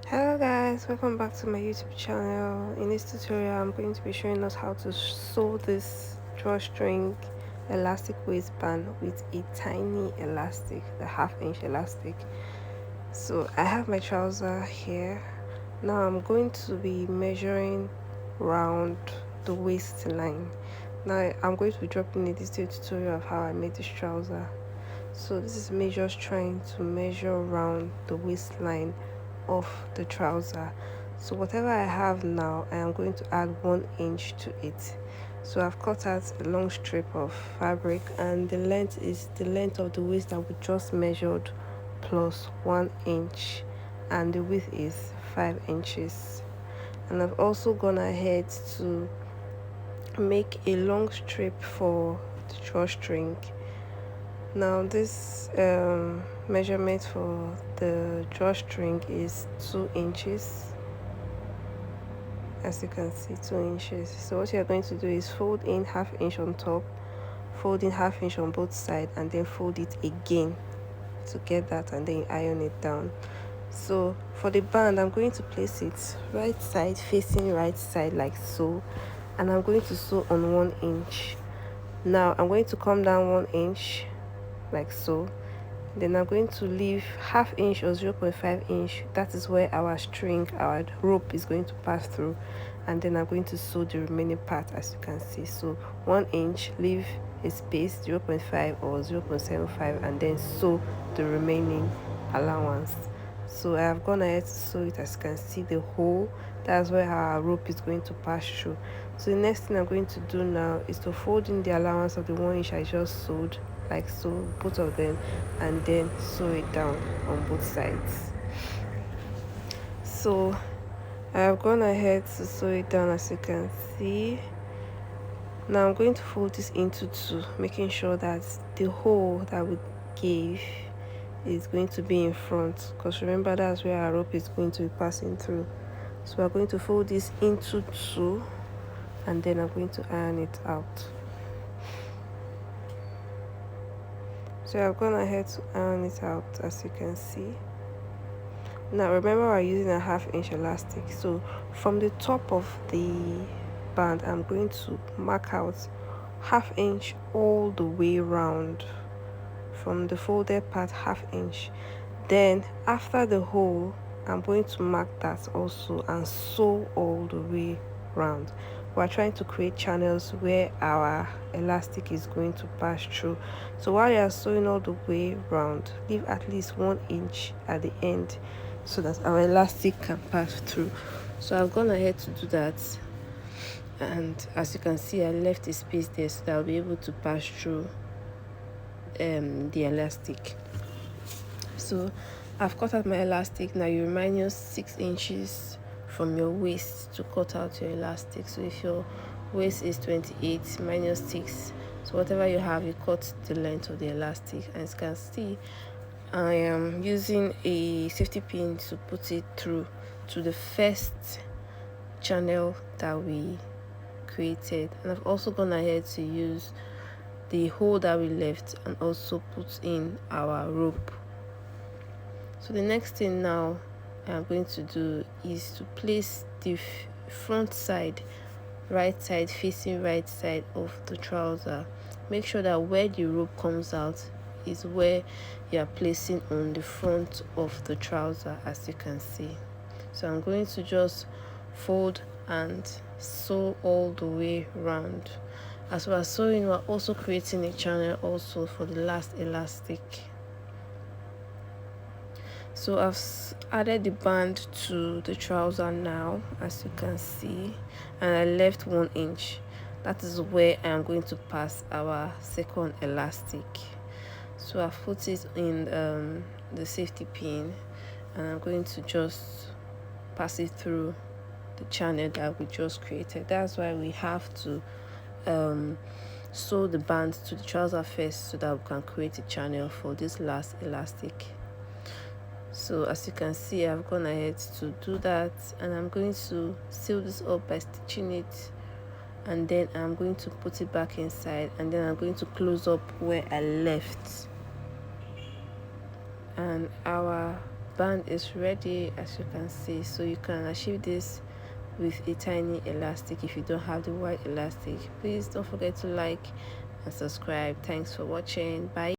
Hello guys, welcome back to my YouTube channel. In this tutorial I'm going to be showing us how to sew this drawstring elastic waistband with a tiny elastic, the half-inch elastic. So I have my trouser here. Now I'm going to be measuring round the waistline. Now I'm going to be dropping a detailed tutorial of how I made this trouser. So this is me just trying to measure around the waistline of the trouser. So whatever I have now, I am going to add 1 inch to it. So I've cut out a long strip of fabric, and the length is the length of the waist that we just measured plus 1 inch, and the width is 5 inches. And I've also gone ahead to make a long strip for the drawstring. Now this measurement for the drawstring is 2 inches. As you can see, 2 inches. So what you're going to do is fold in half-inch on top, fold in half-inch on both sides, and then fold it again to get that, and then iron it down. So for the band, I'm going to place it right side facing right side like so, and I'm going to sew on 1 inch. Now I'm going to come down 1 inch like so. Then I'm going to leave half-inch or 0.5 inch. That is where our rope is going to pass through, and then I'm going to sew the remaining part, as you can see. So 1 inch, leave a space 0.5 or 0.75, and then sew the remaining allowance. So I have gone ahead to sew it. As you can see, the hole, that's where our rope is going to pass through. So the next thing I'm going to do now is to fold in the allowance of the 1 inch I just sewed, like so, both of them, and then sew it down on both sides. So I have gone ahead to sew it down, as you can see. Now I'm going to fold this into two, making sure that the hole that we gave is going to be in front, because remember, that's where our rope is going to be passing through. So we're going to fold this into two, and then I'm going to iron it out. So I've gone ahead to iron it out, as you can see. Now remember, we're using a half-inch elastic, so from the top of the band I'm going to mark out half-inch all the way round from the folded part, half-inch. Then after the hole, I'm going to mark that also and sew all the way round. We're trying to create channels where our elastic is going to pass through. So while you are sewing all the way round, leave at least 1 inch at the end so that our elastic can pass through. So I've gone ahead to do that, and as you can see, I left a space there so that I'll be able to pass through the elastic. So I've cut out my elastic. Now you minus 6 inches from your waist to cut out your elastic. So if your waist is 28 minus 6, so whatever you have, you cut the length of the elastic. And as you can see, I am using a safety pin to put it through to the first channel that we created, and I've also gone ahead to use the hole that we left and also put in our rope. So the next thing now I'm going to do is to place the front side, right side facing right side of the trouser. Make sure that where the rope comes out is where you are placing on the front of the trouser, as you can see. So I'm going to just fold and sew all the way round. As we are sewing, we're also creating a channel also for the last elastic. So I've added the band to the trouser now, as you can see, and I left 1 inch. That is where I am going to pass our second elastic. So I've put it in the safety pin, and I'm going to just pass it through the channel that we just created. That's why we have to sew the band to the trouser first so that we can create a channel for this last elastic. So as you can see, I've gone ahead to do that, and I'm going to seal this up by stitching it, and then I'm going to put it back inside, and then I'm going to close up where I left, and our band is ready, as you can see. So you can achieve this with a tiny elastic if you don't have the white elastic. Please don't forget to like and subscribe. Thanks for watching. Bye.